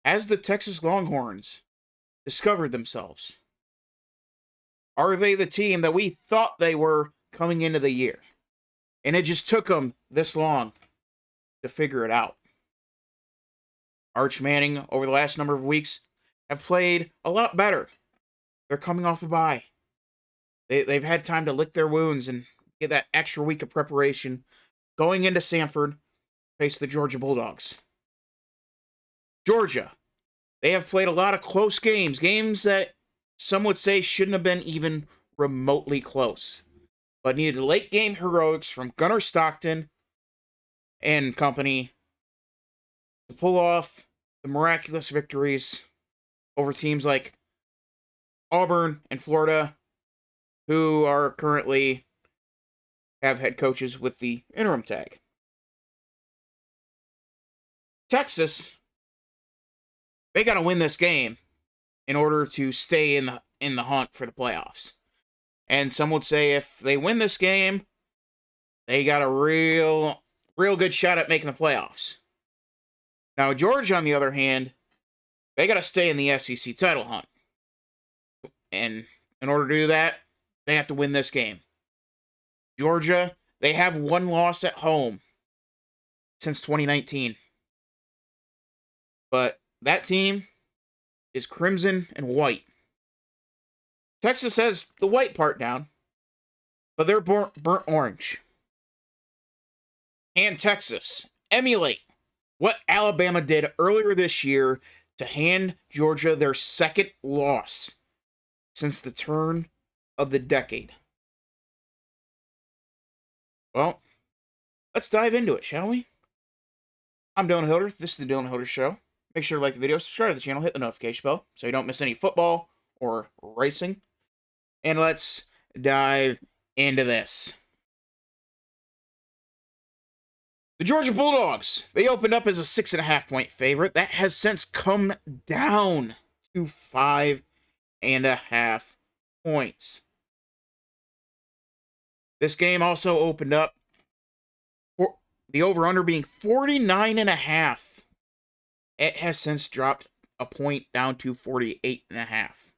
Has the Texas Longhorns discovered themselves? Are they the team that we thought they were coming into the year? And it just took them this long to figure it out. Arch Manning, over the last number of weeks, have played a lot better. They're coming off a bye. They've had time to lick their wounds and get that extra week of preparation going into Sanford, face the Georgia Bulldogs. Georgia, they have played a lot of close games that some would say shouldn't have been even remotely close, but needed late game heroics from Gunnar Stockton and company to pull off the miraculous victories over teams like Auburn and Florida, who are currently have head coaches with the interim tag. Texas, they got to win this game in order to stay in the hunt for the playoffs. And some would say if they win this game, they got a real good shot at making the playoffs. Now, Georgia, on the other hand, they got to stay in the SEC title hunt. And in order to do that, they have to win this game. Georgia, they have one loss at home since 2019. But that team is crimson and white. Texas has the white part down, but they're burnt orange. Can Texas emulate what Alabama did earlier this year to hand Georgia their second loss since the turn of the decade? Well, let's dive into it, shall we? I'm Dylan Hilder. This is the Dylan Hilder Show. Make sure to like the video, subscribe to the channel, hit the notification bell so you don't miss any football or racing. And let's dive into this. The Georgia Bulldogs, they opened up as a 6.5-point favorite. That has since come down to 5.5 points. This game also opened up for the over-under being 49.5. It has since dropped a point down to 48.5.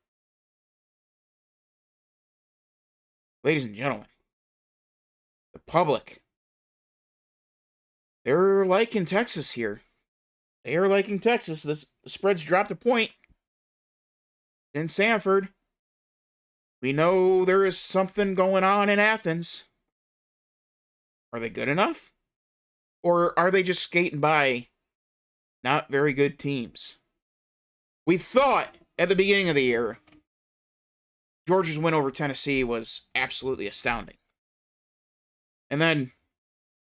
Ladies and gentlemen, the public, they're liking Texas here. They are liking Texas. The spread's dropped a point in Sanford. We know there is something going on in Athens. Are they good enough? Or are they just skating by not very good teams? We thought at the beginning of the year, Georgia's win over Tennessee was absolutely astounding. And then,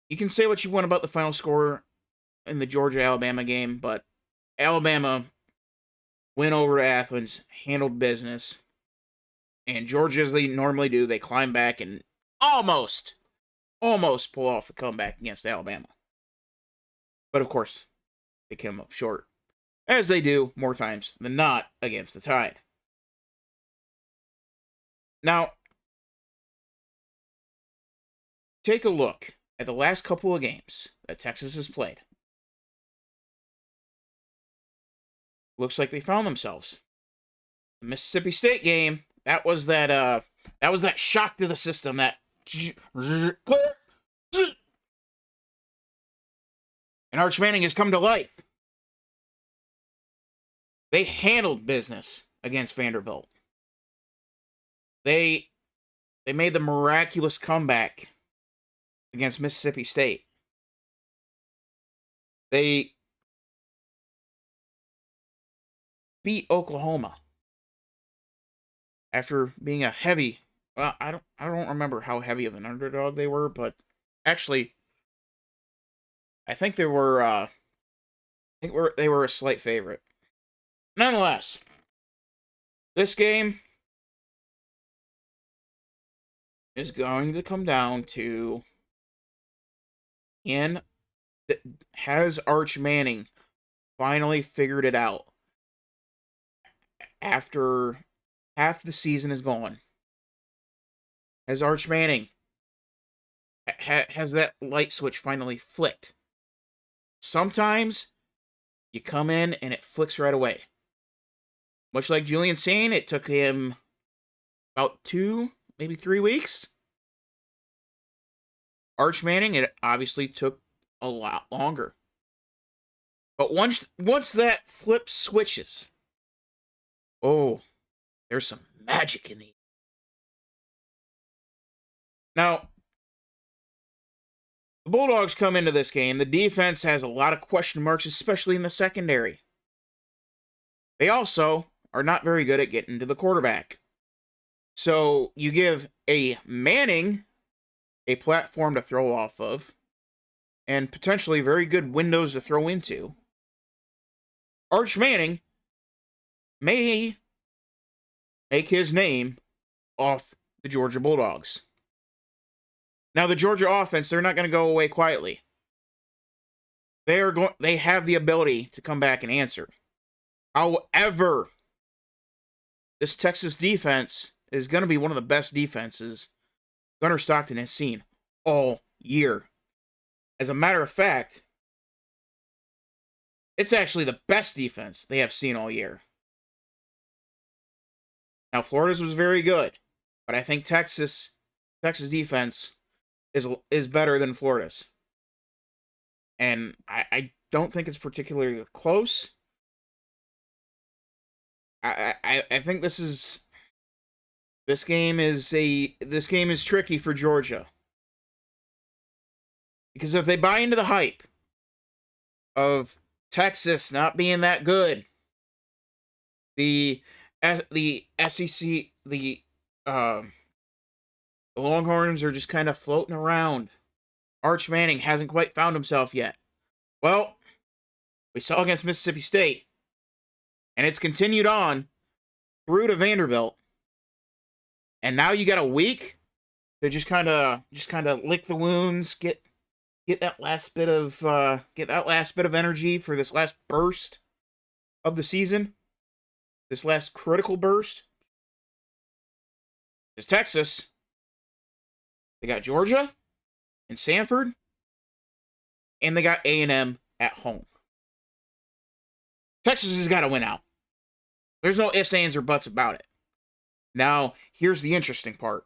you can say what you want about the final score in the Georgia-Alabama game, but Alabama went over to Athens, handled business, and Georgia, as they normally do, they climb back and almost pull off the comeback against Alabama. But of course, they came up short, as they do more times than not against the Tide. Now, take a look at the last couple of games that Texas has played. Looks like they found themselves. The Mississippi State game, that was that shock to the system, that and Arch Manning has come to life. They handled business against Vanderbilt. They made the miraculous comeback against Mississippi State. They beat Oklahoma after being a heavy. Well, I don't remember how heavy of an underdog they were, but actually, I think they were. They were a slight favorite. Nonetheless, this game is going to come down to has Arch Manning finally figured it out after half the season is gone? Has Arch Manning has that light switch finally flicked? Sometimes You come in and it flicks right away. Much like Julian saying, it took him about 2, maybe 3 weeks. Arch Manning, it obviously took a lot longer. But once that flip switches, oh, there's some magic in the. Now, the Bulldogs come into this game. The defense has a lot of question marks, especially in the secondary. They also are not very good at getting to the quarterback. So you give a Manning a platform to throw off of, and potentially very good windows to throw into. Arch Manning may make his name off the Georgia Bulldogs. Now, the Georgia offense, they're not going to go away quietly. They have the ability to come back and answer. However, this Texas defense is going to be one of the best defenses Gunnar Stockton has seen all year. As a matter of fact, it's actually the best defense they have seen all year. Now, Florida's was very good, but I think Texas defense is better than Florida's. And I don't think it's particularly close. I think this game is tricky for Georgia. Because if they buy into the hype of Texas not being that good, the SEC, the Longhorns are just kind of floating around. Arch Manning hasn't quite found himself yet. Well, we saw against Mississippi State, and it's continued on through to Vanderbilt. And now you got a week to just kind of lick the wounds, get that last bit of energy for this last burst of the season, this last critical burst. It's Texas. They got Georgia and Sanford, and they got A&M at home. Texas has got to win out. There's no ifs, ands, or buts about it. Now, here's the interesting part.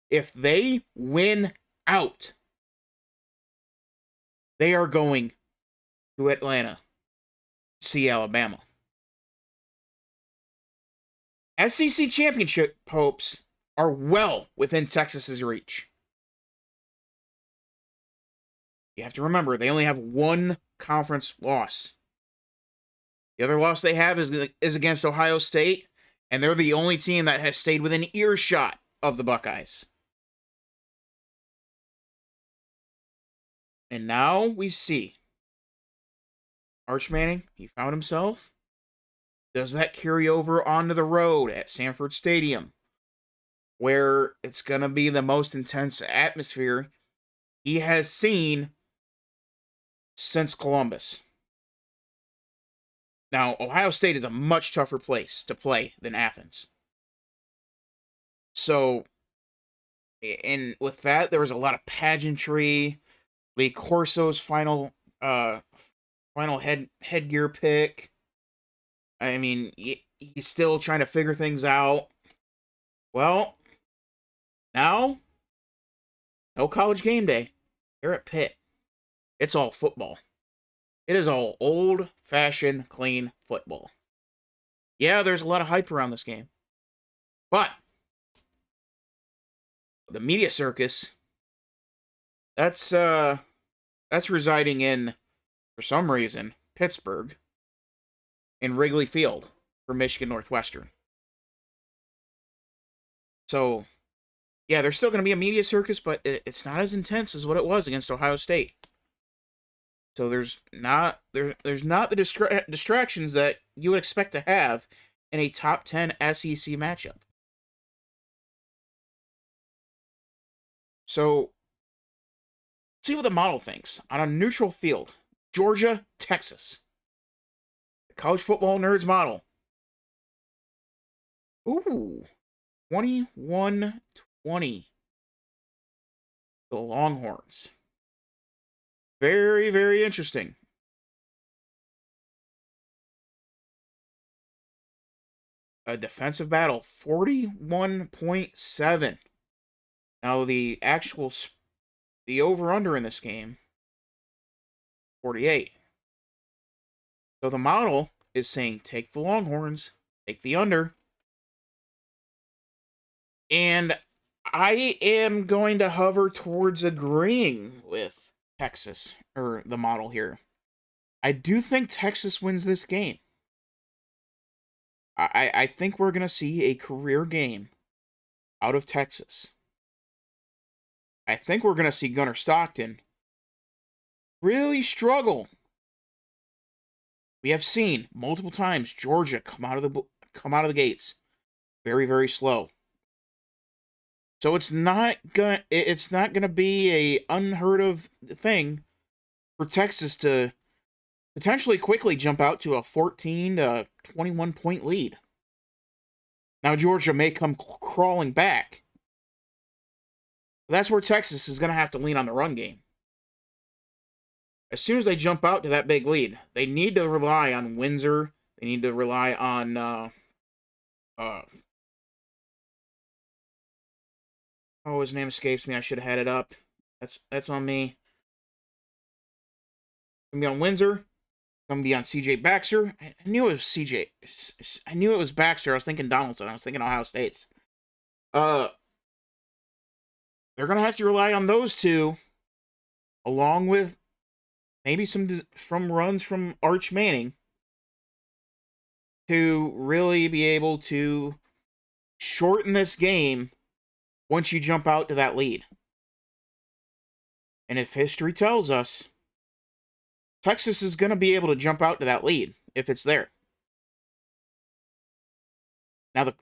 If they win out, they are going to Atlanta to see Alabama. SEC championship hopes are well within Texas's reach. You have to remember, they only have one conference loss. The other loss they have is against Ohio State, and they're the only team that has stayed within earshot of the Buckeyes. And now we see Arch Manning, he found himself. Does that carry over onto the road at Sanford Stadium, where it's going to be the most intense atmosphere he has seen since Columbus? Now, Ohio State is a much tougher place to play than Athens. So, and with that, there was a lot of pageantry. Lee Corso's final headgear pick. I mean, he's still trying to figure things out. Well, now, no college game day. They're at Pitt. It's all football. It is all old-fashioned, clean football. Yeah, there's a lot of hype around this game. But the media circus, that's residing in, for some reason, Pittsburgh and Wrigley Field for Michigan Northwestern. So, yeah, there's still going to be a media circus, but it's not as intense as what it was against Ohio State. So there's not the distractions that you would expect to have in a top 10 SEC matchup. So, see what the model thinks. On a neutral field, Georgia, Texas. The college football nerds model. Ooh, 21-20. The Longhorns. Very, very interesting. a defensive battle, 41.7. Now, the over-under in this game, 48. So the model is saying take the Longhorns, take the under. And I am going to hover towards agreeing with Texas, or the model here. I do think Texas wins this game. I think we're going to see a career game out of Texas. I think we're going to see Gunnar Stockton really struggle. We have seen multiple times Georgia come out of the gates very, very slow. So it's not gonna be a unheard of thing for Texas to potentially quickly jump out to a 14 to 21 point lead. Now Georgia may come crawling back. But that's where Texas is going to have to lean on the run game. As soon as they jump out to that big lead, they need to rely on Windsor. They need to rely on his name escapes me. I should have had it up. That's on me. It's gonna be on Windsor. It's gonna be on CJ Baxter. I knew it was CJ. I knew it was Baxter. I was thinking Donaldson. I was thinking Ohio State's. They're gonna have to rely on those two, along with maybe some runs from Arch Manning, to really be able to shorten this game once you jump out to that lead. And if history tells us, Texas is going to be able to jump out to that lead if it's there. Now,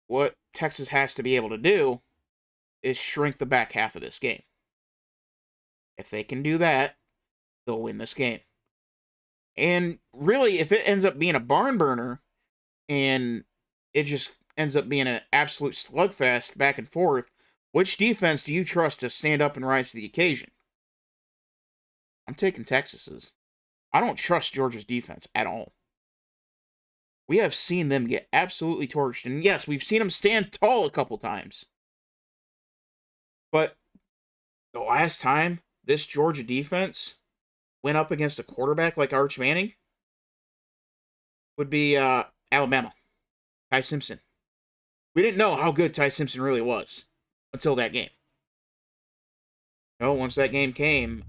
what Texas has to be able to do is shrink the back half of this game. If they can do that, they'll win this game. And really, if it ends up being a barn burner and it just ends up being an absolute slugfest back and forth, which defense do you trust to stand up and rise to the occasion? I'm taking Texas's. I don't trust Georgia's defense at all. We have seen them get absolutely torched. And yes, we've seen them stand tall a couple times. But the last time this Georgia defense went up against a quarterback like Arch Manning would be Alabama. Ty Simpson. We didn't know how good Ty Simpson really was until that game. No, once that game came,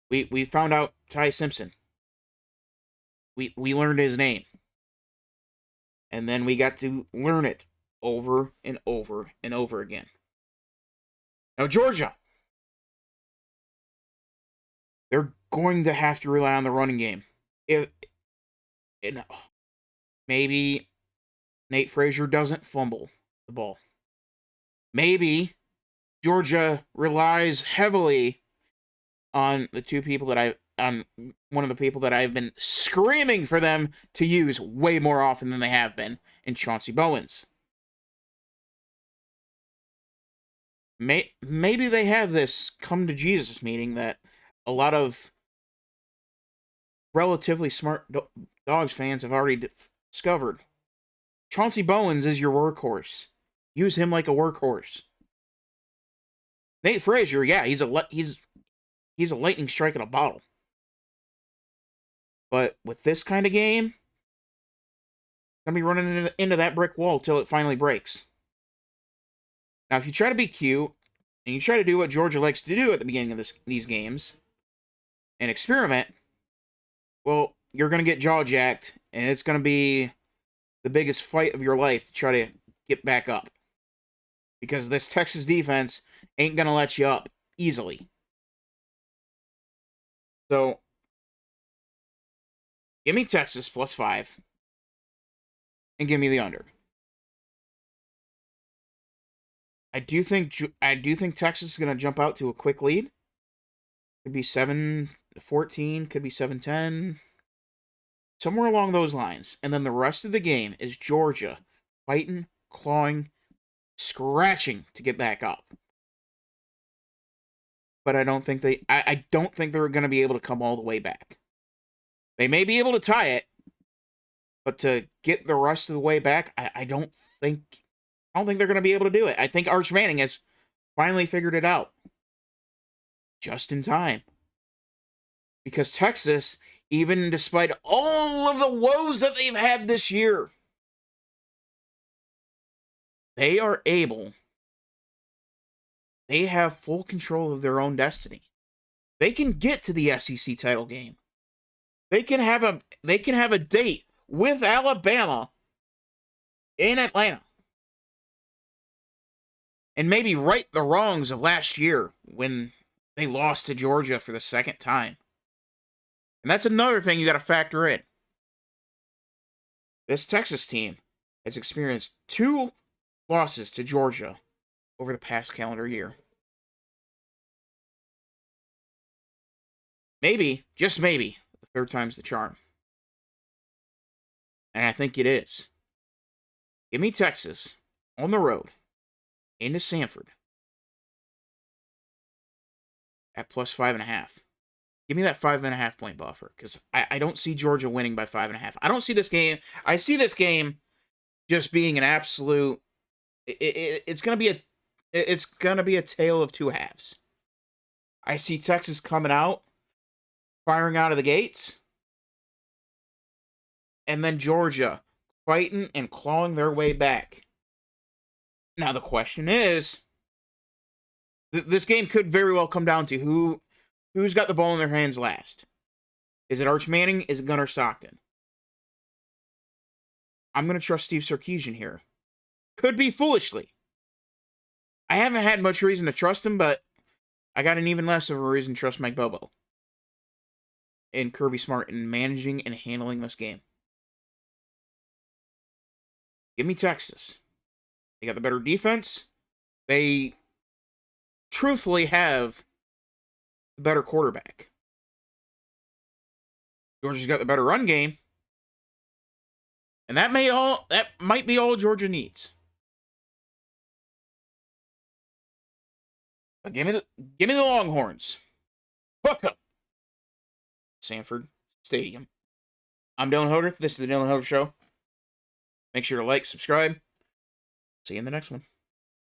we found out Ty Simpson. We learned his name. And then we got to learn it over and over and over again. Now, Georgia, they're going to have to rely on the running game. Maybe Nate Frazier doesn't fumble the ball. Maybe Georgia relies heavily on one of the people that I've been screaming for them to use way more often than they have been, in Chauncey Bowens. Maybe they have this come to Jesus meeting that a lot of relatively smart Dogs fans have already discovered. Chauncey Bowens is your workhorse. Use him like a workhorse. Nate Frazier, yeah, he's a lightning strike in a bottle. But with this kind of game, I'm going to be running into that brick wall till it finally breaks. Now, if you try to be cute, and you try to do what Georgia likes to do at the beginning of these games, and experiment, well, you're going to get jaw-jacked, and it's going to be the biggest fight of your life to try to get back up. Because this Texas defense ain't going to let you up easily. So, give me Texas +5, and give me the under. I do think Texas is going to jump out to a quick lead. Could be 7-14, could be 7-10. Somewhere along those lines. And then the rest of the game is Georgia fighting, clawing, scratching to get back up. But I don't think they're going to be able to come all the way back. They may be able to tie it, But to get the rest of the way back, I don't think they're going to be able to do it. I think Arch Manning has finally figured it out. Just in time. Because Texas, even despite all of the woes that they've had this year, they are able. They have full control of their own destiny. They can get to the SEC title game. They can have a date with Alabama in Atlanta. And maybe right the wrongs of last year when they lost to Georgia for the second time. And that's another thing you got to factor in. This Texas team has experienced 2 losses to Georgia over the past calendar year. Maybe, just maybe, the third time's the charm. And I think it is. Give me Texas on the road into Sanford at plus 5.5. Give me that 5.5 point buffer, because I don't see Georgia winning by 5.5. I don't see this game. I see this game just being an absolute. It's gonna be a tale of two halves. I see Texas coming out, firing out of the gates, and then Georgia fighting and clawing their way back. Now the question is, this game could very well come down to who's got the ball in their hands last. Is it Arch Manning? Is it Gunnar Stockton? I'm going to trust Steve Sarkisian here. Could be foolishly. I haven't had much reason to trust him, but I got an even less of a reason to trust Mike Bobo and Kirby Smart in managing and handling this game. Give me Texas. They got the better defense. They truthfully have the better quarterback. Georgia's got the better run game. And that might be all Georgia needs. But give me the Longhorns. Hook 'em. Sanford Stadium. I'm Dylan Hoder. This is the Dylan Hoder Show. Make sure to like, subscribe. See you in the next one.